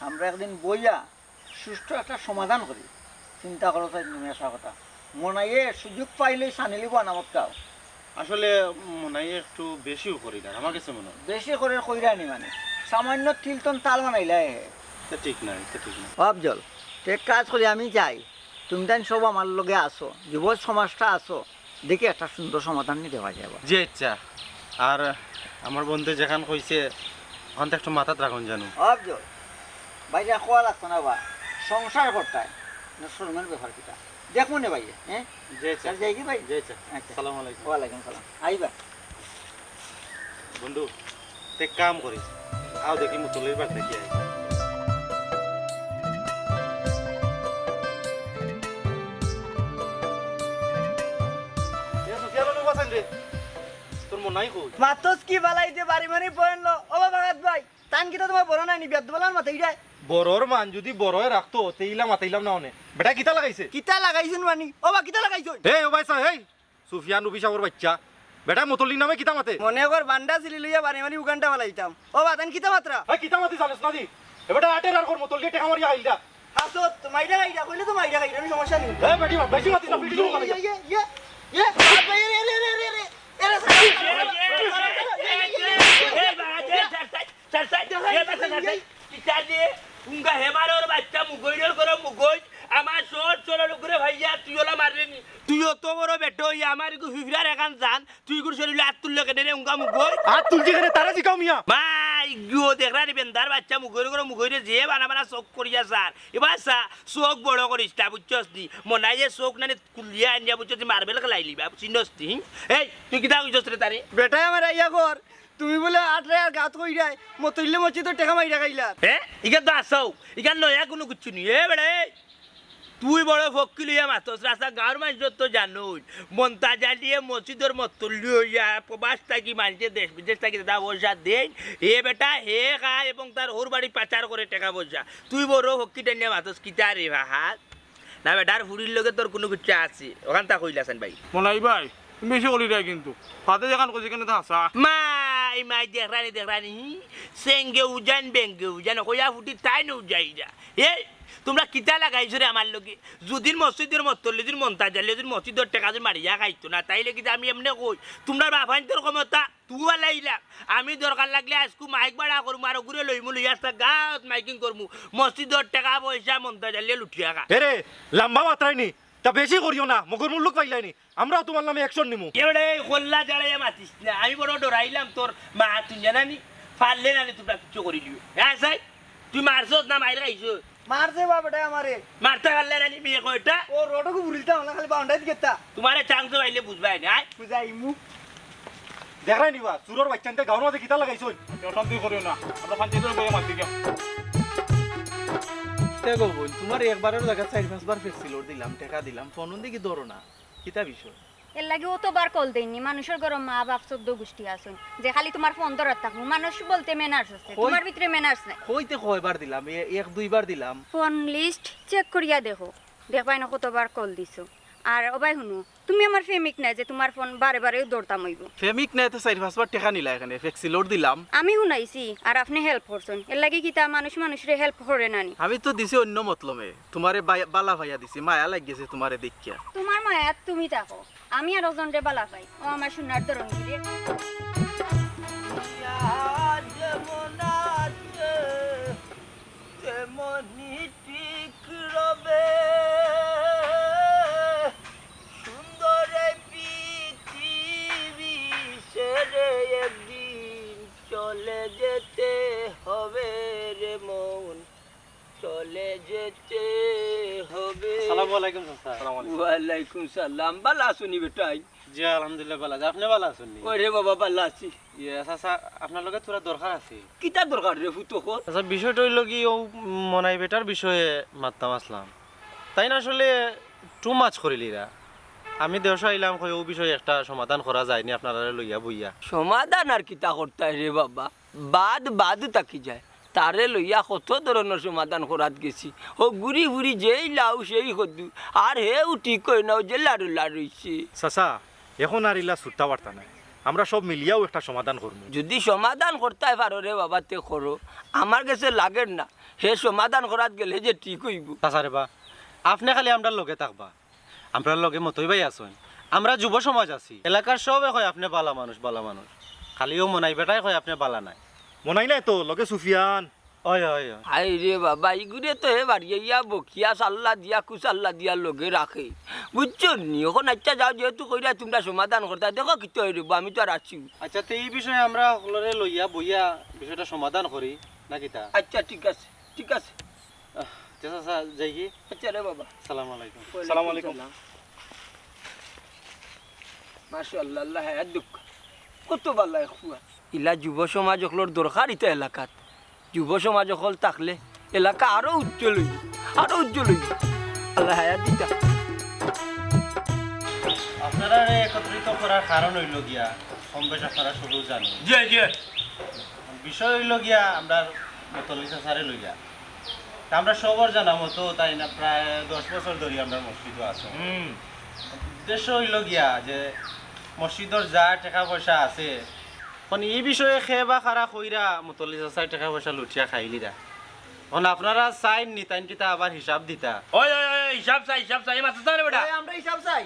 আমরা একদিন বইয়া সুষ্ঠু একটা সমাধান করি চিন্তা করো তাই তুমি আসা কথা মনে হয় সুযোগ পাইলেই সানিলিব নামত গাও আসলে মনে হয় একটু বেশিও করি না আমার কাছে মনে হয় বেশি করে কইরা নি মানে সামান্য তিলতন তাল বানাইলে তা ঠিক নাই তা ঠিক নাই। আফজল তো এক কাজ করি আমি যাই, তুমি তাই সব আমার লগে আসো, যুব সমাজটা আসো, দেখি একটা সুন্দর সমাধান নিয়ে দেওয়া যাবে। যে ইচ্ছা। আর আমার বন্ধু যেখান কইছে ওখান থেকে একটু মাথাত রাখুন জানো। অবজল বাইরে খোয়া লাগতো না বা সংসার করতায় না শরমের ব্যাপার কিটা দেখবো না ভাই। হ্যাঁ যে ইচ্ছা। যাই কি ভাই? যে ইচ্ছা। আচ্ছা, আসসালামু আলাইকুম। ওয়ালাইকুম সালাম। আইবা বন্ধু তে কাম করিস, আও দেখি মুতলির বার দেখি আই। তোর মন নাই কই? মাতস কি বালাই দিয়ে বাড়ি মারি পয়েন লো ও বাবা ভাই তান কিটা তোমার বড় নাই নি বেদ বলার মাথা ইড়ায় বড়র মান যদি বড়য় রাখতো তেইলা মাতাইলাম না অনে বেটা কিতা লাগাইছে কিতা লাগাইছেন মানি ও বা কিতা লাগাইছো? এই ও ভাই সাহেব এই সুফিয়ান রুবি সাহেবের বাচ্চা বেটা মতলি নামে কিতা মাতে মনে কর বান্ডা সিলি লইয়া বাড়ি মারি উগানটা বালাইতাম ও বা তান কিতা মাত্রা এই কিতা মাতি জানিস না দি এ বেটা আটের আর কর মতলি টেকা মারি আইলা হাসো মাইরা গাইডা কইলে তো মাইরা গাইডা আমি সমস্যা নেই। এই বেটি বেশি মাতি না ভিডিও ইয়ে ইয়ে ইয়ে ইয়ে ভাই রে রে রে রে রে উঙ্গা হেমারের বাচ্চা মুগইরের করে মুগই আমার শোর চোরের উপরে ভাইয়া তুই ওলা মারবি তুই অত বড় বেটো আমার ফিফরার এখান জান তুই করে শরীরে হাত তুললে কেটে উঙ্গা মুগই আর তুলছি কেন তারা জিকাও মিয়া মাই গো দেখরা নি বেন্দার বাচ্চা মুগইরে করে মুগইরে যে বানা বানা চোখ করিয়া স্যার এবার সা চোখ বড় করিস তা বুঝছস দি মনাই যে চোখ নানি কুলিয়া আনিয়া বুঝছস মার্বেল খেলাই লিবা চিনস তি এই তুই কিতা কইছস রে তারে বেটা আমার আইয়া কর তুমি বলে আটরে আর গাত কইরাই মতইলে মচি তো টাকা মাইরা গাইলা। হ্যাঁ ইকা তো আসাও ইকা নয়া কোনো কিছু নি এ বেড়ে তুই বড় ফক্কি লইয়া মাতস রাস্তা গাঁর মানুষ তো জানোই মন্তা জ্বালিয়ে মসজিদের মত লইয়া প্রবাস থাকি মানুষে দেশ বিদেশ থাকি দাদা পয়সা দেন এ বেটা হে খায় এবং তার ওর বাড়ি পাচার করে টাকা পয়সা তুই বড় ফক্কি টানিয়া মাতস কিতা রে ভাহাত না বেটার ফুড়ির লগে তোর কোনো কিছু আছে ওখান তা কইলাছেন ভাই মনাই ভাই তুমি বেশি করি দেয় কিন্তু ফাতে যেখান করছি কেন তো হাসা মাই দেখরানি সেঙ্গে উজান বেঙ্গে উজান কইয়া ফুটি তাই ন উজাই যা এই তোমরা কিতা লাগাইছো রে আমার লগে যদিন মসজিদের মতলে যদি মন্তা জালে যদি মসজিদের টাকা যদি মারিয়া খাইতো না তাইলে কিন্তু আমি এমনি কই তোমরা বাফাইন তোর ক্ষমতা তুই লাইলা আমি দরকার লাগলে আজকু মাইক বাড়া করবো আর ঘুরে লইমু লইয়া আসতা গাঁত মাইকিং করমু মসজিদের টাকা পয়সা মন্তা জালে লুটিয়া খা এরে লম্বা মাত্রাইনি তা বেশি করিও না মগর মুল্লুক পাইলাইনি আমরাও তোমার নামে অ্যাকশন নিমু এবারে খোল্লা জ্বালাইয়া মাতিস না আমি বড় ডরাইলাম তোর মা তুই জানানি পারলে না তোমরা কিছু করি দিও হ্যাঁ সাই তুই মারছস না মাইরে খাইছো মারছে বা বেটা আমারে মারতে পারলে না বিয়ে কয়টা ও রোডকু বুড়িলতা না খালি বাউন্ডারি গেতা তোমারে চাংস পাইলে বুঝবাই না বুঝাইমু দেখাই নিবা চুরর বাচ্চানতে গাঁর মাঝে কিতা লাগাইছই অশান্তি করিও না আমরা পঞ্চায়েতের বইয়ে মাতি গিয়া দেখো বোন তোমার একবারের জায়গা 4-5 বার ফেক্সিলোর দিলাম টাকা দিলাম ফোন দিকে ধরো না কিতা বিষয় এর লাগে অতবার কল দেয়নি মানুষের ঘর মা বাপ 14 গোষ্ঠী আছেন যে খালি তোমার ফোন ধরাত থাকবো মানুষ বলতে ম্যানার্স আছে তোমার ভিতরে ম্যানার্স নাই কইতে কয়বার দিলাম 1-2 বার দিলাম ফোন লিস্ট চেক করিয়া দেখো দেখবাই না কতবার কল দিছো আর ওবাই শুনো তুমি আমার ফেমিক নাই যে তোমার ফোন বারে বারে দৌড়তাম হইব ফেমিক নাই তো 4-5 বার টাকা নিলা এখানে ফেক্সিলোর দিলাম আমি শুনাইছি আর আপনি হেল্প করছেন এর লাগে কি তা মানুষ মানুষরে হেল্প করে নানি আমি তো দিছি অন্য মতলবে তোমারে বালা ভাইয়া দিছি মায়া লাগিয়েছে তোমারে দেখিয়া তোমার মায়াত তুমি থাকো আমি আর ওজনরে বালা পাই ও আমার সোনার ধরন গিরে তেমনি ঠিক রবে সুন্দর পৃথিবী ছেড়ে একদিন চলে যেতে হবে রে মন চলে যেতে হবে। আসসালামু আলাইকুম চাচা। ওয়ালাইকুম সালাম বালা শুনি বেটাই জি আলহামদুলিল্লাহ ভালো আছি। আপনি ভালো আছেন নি? ওরে বাবা বালা আছি। ইয়ে চাচা আপনার লগে তোরা দরকার আছে। কিতা দরকার রে ফুটো কর আচ্ছা বিষয়টা হইল কি ও মনাই বেটার বিষয়ে মারতাম আসলাম তাই না আসলে টু মাছ করিলিরা আমি দেশ আইলাম কই ও বিষয়ে একটা সমাধান করা যায়নি আপনারা লইয়া বইয়া সমাধান আর কিতা করতে রে বাবা বাদ তাকি যায় তারে লইয়া কত ধরনের সমাধান করাত গেছি ও ঘুরি ঘুরি যেই লাউ সেই কদু আর হেউ ঠিক কই নাও যে লাড়ু লাড়ুইছে চাচা এখন আর ইলা ছুটতে পারতা নাই আমরা সব মিলিয়াও একটা সমাধান করবো যদি সমাধান করতে পারো রে বাবা তে করো আমার কাছে লাগে না হে সমাধান করাত গেলে যে ঠিক হইব চাচা রে বা আপনি খালি আমরার লগে থাকবা আমরার লগে মতই ভাই আছেন আমরা যুব সমাজ আছি এলাকার সবে কয় আপনি বালা মানুষ খালিও মনাই বেটাই কয় আপনি বালা নাই মনাই নাই তো লগে সুফিয়ান হয় হয় হয়। আই রে বাবা ইগুরে তো হে বাড়িয়া বকিয়া সাল্লা দিয়া কুসাল্লা দিয়া লগে রাখে বুঝছো নি এখন আচ্ছা যাও যেহেতু কইরা তোমরা সমাধান করতা দেখো কি তো হইব আমি তো আর আছি আচ্ছা তো এই বিষয়ে আমরা সকলরে লইয়া বইয়া বিষয়টা সমাধান করি নাকি তা? আচ্ছা ঠিক আছে ঠিক আছে চাচা যাই কি? আচ্ছা রে বাবা আসসালামু আলাইকুম। সালাম আলাইকুম। মাশাআল্লাহ আল্লাহ হায়াত দুঃখ কত ভালো খুয়া ইলা যুব সমাজ হলোর দরকার ইতা এলাকাত যুব সমাজ হল থাকলে এলাকা আরো উজ্জ্বল হইব আরো উজ্জ্বল হইব আল্লাহ হায়াত দিতা আপনারা একত্রিত করার কারণ হইল গিয়া কম বেশ আপনারা সবও জানেন। জি জি বিষয় হইল গিয়া আমরা মতলি চাচারে লইয়া তা আমরা সবার জানা মতো তাই না প্রায় 10 বছর ধরে আমরা মসজিদও আছো। উদ্দেশ্য হইল গিয়া যে মসজিদর যা টাকা পয়সা আছে এখন এই বিষয়ে খেয়ে বা খারা কইরা মতলি চাচার টাকা পয়সা লুটিয়া খাইলিরা এখন আপনারা চাইন নি তাইন কিতা আবার হিসাব দিতা। ওই ওই ওই হিসাব চাই মাথা চাই বেটা আমরা হিসাব চাই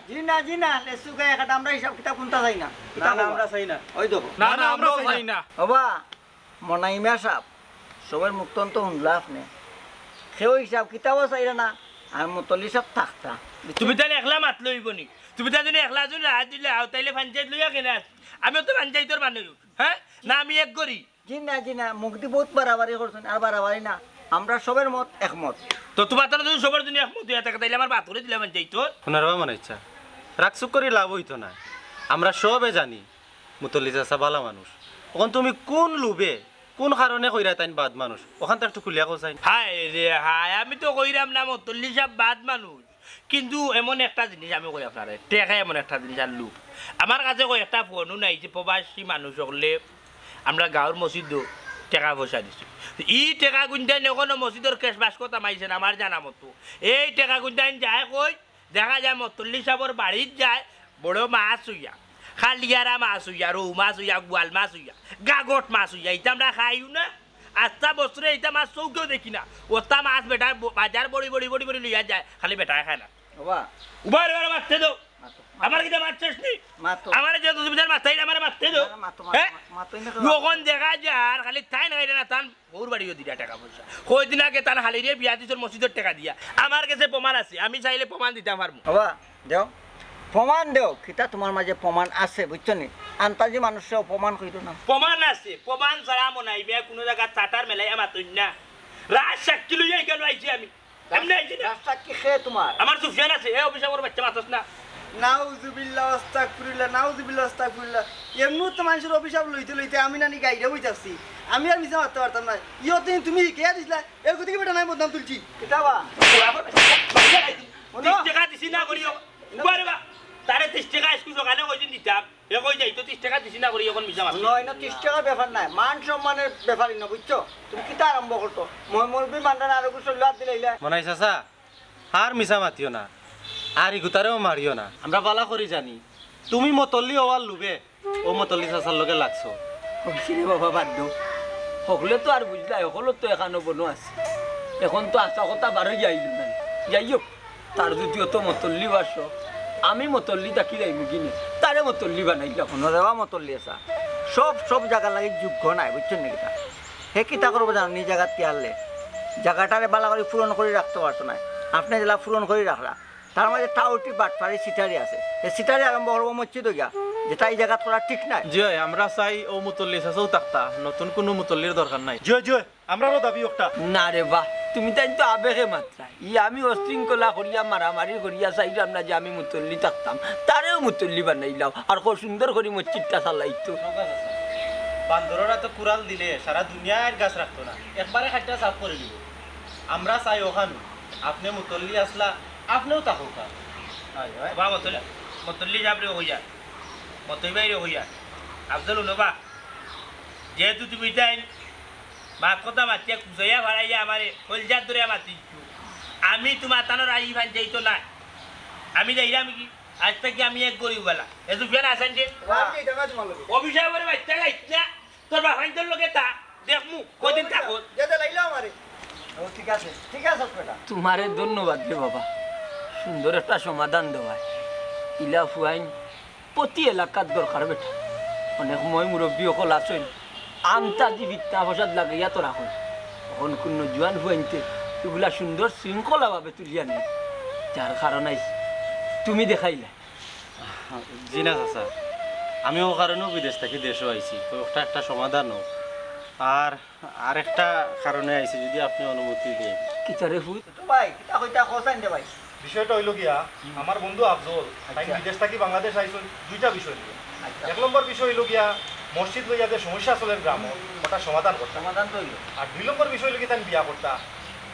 জি না লেসু গায়ে একটা আমরা হিসাব কিতাব কোনটা চাই না না না আমরা চাই না। ওই দেখো না না আমরাও চাই না। বাবা মনাইমা সাহেব সবার মুক্তন তো শুনলা আপনি সেও হিসাব কিতাবও চাই না আর মতলি সব থাকতা তুমি তাহলে একলা মাত লইব নি তুমি তাহলে যদি একলা যদি রাত দিলে আও তাইলে পঞ্চায়েত লইয়া কেনে আস আমিও তো পঞ্চায়েতের মানুষ হ্যাঁ না আমি এক করি জি না মুক্তি বহুত বাড়াবাড়ি করছেন আর বাড়াবাড়ি না আমরা সবের মত একমত তো তোমার তাহলে যদি সবার জন্য একমত হইয়া থাকে তাইলে আমার বাত করে দিলে পঞ্চায়েত শোনার বা মনে ইচ্ছা রাগসুক করে লাভ হইতো না। আমরা সবে জানি মুতল্লি চাচা বালা মানুষ এখন তুমি কোন লুবে কোন কারণে কইরা তাইন বাদ মানুষ ওখান তো একটু খুলিয়া কোসাইন। হায় রে হায় আমি তো কইরাম না মতল্লি সাহেব বাদ মানুষ কিন্তু এমন একটা জিনিস আমি কই আপনারে টেকা এমন একটা জিনিস আর লুক আমার কাছে কই একটা ফোনও নাই যে প্রবাসী মানুষ হলে আমরা গাঁৱৰ মসজিদও টেকা পয়সা দিছি ই টেকা গুঞ্জাইন এখনো মসজিদের কেশ বাস কথা মাইছেন আমার জানা মতো এই টেকা গুঞ্জাইন যায় কই দেখা যায় মতল্লি সাহেবর বাড়িত যায় বড় মাছ হইয়া খালিয়ারা মাছ হইয়া রৌ মাছ হইয়া গোয়াল মাছ হইয়া গাগট মাছ হইয়া এটা আমরা খাইও না আস্তা বছরে এটা মাছ চৌকেও দেখি না ওটা মাছ বেটা বাজার বড়ি বড়ি বড়ি বড়ি লইয়া যায় খালি বেটায় খায় না বাবা উবার এবার মারতে দো আমার কিটা মারছিস নি মাতো আমার যে দুবিধার মাথায় আমার মারতে দো হ্যাঁ যখন দেখা যার খালি তাই না না তান ওর বাড়িও দিয়া টাকা পয়সা কই দিন আগে তান হালি রে বিয়া দিছর মসজিদের টাকা দিয়া আমার কাছে প্রমাণ আছে আমি চাইলে প্রমাণ দিতে পারবো বাবা দেও প্রমাণ দেও কিতা তোমার মাঝে প্রমাণ আছে বুঝছো নি আন্তাজি মানুষের প্রমাণ কইতো না প্রমাণ আছে প্রমাণ ছাড়া মনাইবে কোনো জায়গা চাটার মেলাই আমার তুই না রাত সাক্ষী লইয়া কেন আইছি আমি এমনি আইছি না রাস্তা কি খেয়ে তোমার আমার সুফিয়ান আছে হে অভিশাপর বাচ্চা মাতস না নাউজুবিল্লাহ আস্তাগফিরুল্লাহ নাউজুবিল্লাহ আস্তাগফিরুল্লাহ এমনি তো মানুষের অভিশাপ লইতে আমি নানি গাইডা বইতাছি আমি আর মিছা মারতে পারতাম না ইয়তে তুমি কে দিছিলা এর কোথেকে বেটা নাই বদনাম তুলছি কিতাবা 30 টাকা দিছি না করিও বারে বা তারে 30 টাকা স্কুল সকালে কইদিন দিতাম এ কই যাই তো 30 টাকা দিছি না করি এখন মিছা মারছি নয় না 30 টাকা ব্যাপার নাই মান সম্মানের ব্যাপারই না বুঝছো তুমি কিতা আরম্ভ করতো মই মরবি মান্ডার আর কিছু লাভ দিলাইলা মনাই চাচা আর মিছা মাতিও না আর ইগুতারেও মারিও না আমরা বালা করি জানি তুমি মতল্লি হওয়ার লুবে ও মতল্লি চাচার লগে লাগছো। রে বাবা বাদ দাও সকলে তো আর বুঝলা সকলো তো এখানো বনো আছে এখন তো আশা কথা বারো যাইল না যাই হোক তার যদি অত মতল্লি বাস আমি মতল্লি ডাকি যাইব কিনে তারে মতল্লি বানাইলাম অন্যদেবা মতল্লি আসা সব জায়গা লাগে যোগ্য নাই বুঝছো নি কিতা হে কিতা করবো জানো নি জায়গাত কি আনলে জায়গাটারে বালা করে পূরণ করে রাখতে পারতো না আপনি যেটা পূরণ করে রাখলা তার মাঝে টাউটি বাটপাড়ি সিটারি আছে এই সিটারি আরম্ভ করবো মসজিদ গিয়া যেটা এই জায়গা করা ঠিক নাই জি আমরা চাই ও মুতল্লি চাচাও থাকতা নতুন কোনো মুতল্লির দরকার নাই। জয় আমরারও দাবি একটা। না রে বাহ তুমি তাই তো আবেগে মাত্রা আমি অশৃঙ্খলা করিয়া মারামারি করিয়া চাইলাম না যে আমি মুতল্লি থাকতাম তারেও মুতল্লি বানাইলাম আর খুব সুন্দর করে মসজিদটা চালাইতো বান্দররা তো কুড়াল দিলে সারা দুনিয়ার গাছ রাখতো না একবারে খাটটা সাফ করে দিব আমরা চাই ওখানে আপনি মুতল্লি আসলা আপনিও থাকুক বা মতল্লি যাবরে হইয়া মতই বাইরে হইয়া আফজল নবা যেহেতু তুমি তাই মাত কথা মাতিয়া কুচাইয়া ভাড়াইয়া আমারে কলজার ধরে মাতিছু আমি তোমার তানোর আই ভান যাইতো না আমি যাইলাম কি আজ থেকে আমি এক গরিব বেলা এ সুফিয়ান আছেন যে অভিশাপ করে বাচ্চা গাইছা তোর বাহাইন্তর লোকে তা দেখমু কদিন থাকো ও ঠিক আছে বেটা তোমারে ধন্যবাদ রে বাবা সুন্দর একটা সমাধান দেওয়ায় ইলা ফুয়াইন প্রতি এলাকার দরকার বেটা অনেক সময় মুরব্বী অকল আছেন আমতা দি ভিত্তা ফসাদ লাগাইয়া তো রাখুন এখন কোন জোয়ান হুয়াইতে এগুলা সুন্দর শৃঙ্খলাভাবে তুলিয়া নেই যার কারণ আইস তুমি দেখাইলা জি না চাচা আমি ও কারণেও বিদেশ থেকে দেশও আইছি তো একটা একটা সমাধান হোক আর একটা কারণে আইছি যদি আপনি অনুমতি দেন কিতারে হুই তো ভাই কিতা কইতা কোসাইন দে ভাই বিষয়টা হইল গিয়া আমার বন্ধু আফজল তাই বিদেশ থেকে বাংলাদেশ আইসুন দুইটা বিষয় নিয়ে এক নম্বর বিষয় হইল গিয়া মসজিদ লইয়া যে সমস্যা চলের গ্রাম ওটা সমাধান করতাম সমাধান তো হইলো আর 2 নম্বর বিষয় হইল কি তান বিয়া করতা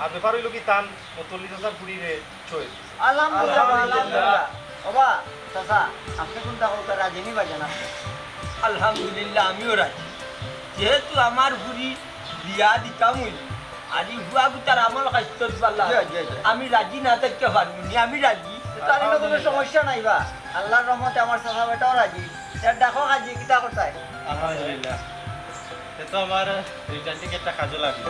আর ব্যাপার হইল কি তান 40,000 পুরীরে চয়ে আলহামদুলিল্লাহ আলহামদুলিল্লাহ বাবা চাচা আপনি কোনটা কইতা রাজি নি বাজান আপনি আলহামদুলিল্লাহ আমিও রাজি যেহেতু আমার বুড়ি বিয়া দিতাম হইল আর এই হুয়া গুতার আমল খাইতে পারলাম আমি রাজি না থাকতে পারবি নি, আমি রাজি তার কোনো সমস্যা নাই বা আল্লাহর রহমতে আমার চাচা বেটাও রাজি এর দেখো কাজী কিতা করতাই আলহামদুলিল্লাহ সে তো আমার রিটার্ন টিকেটটা কাজে লাগলো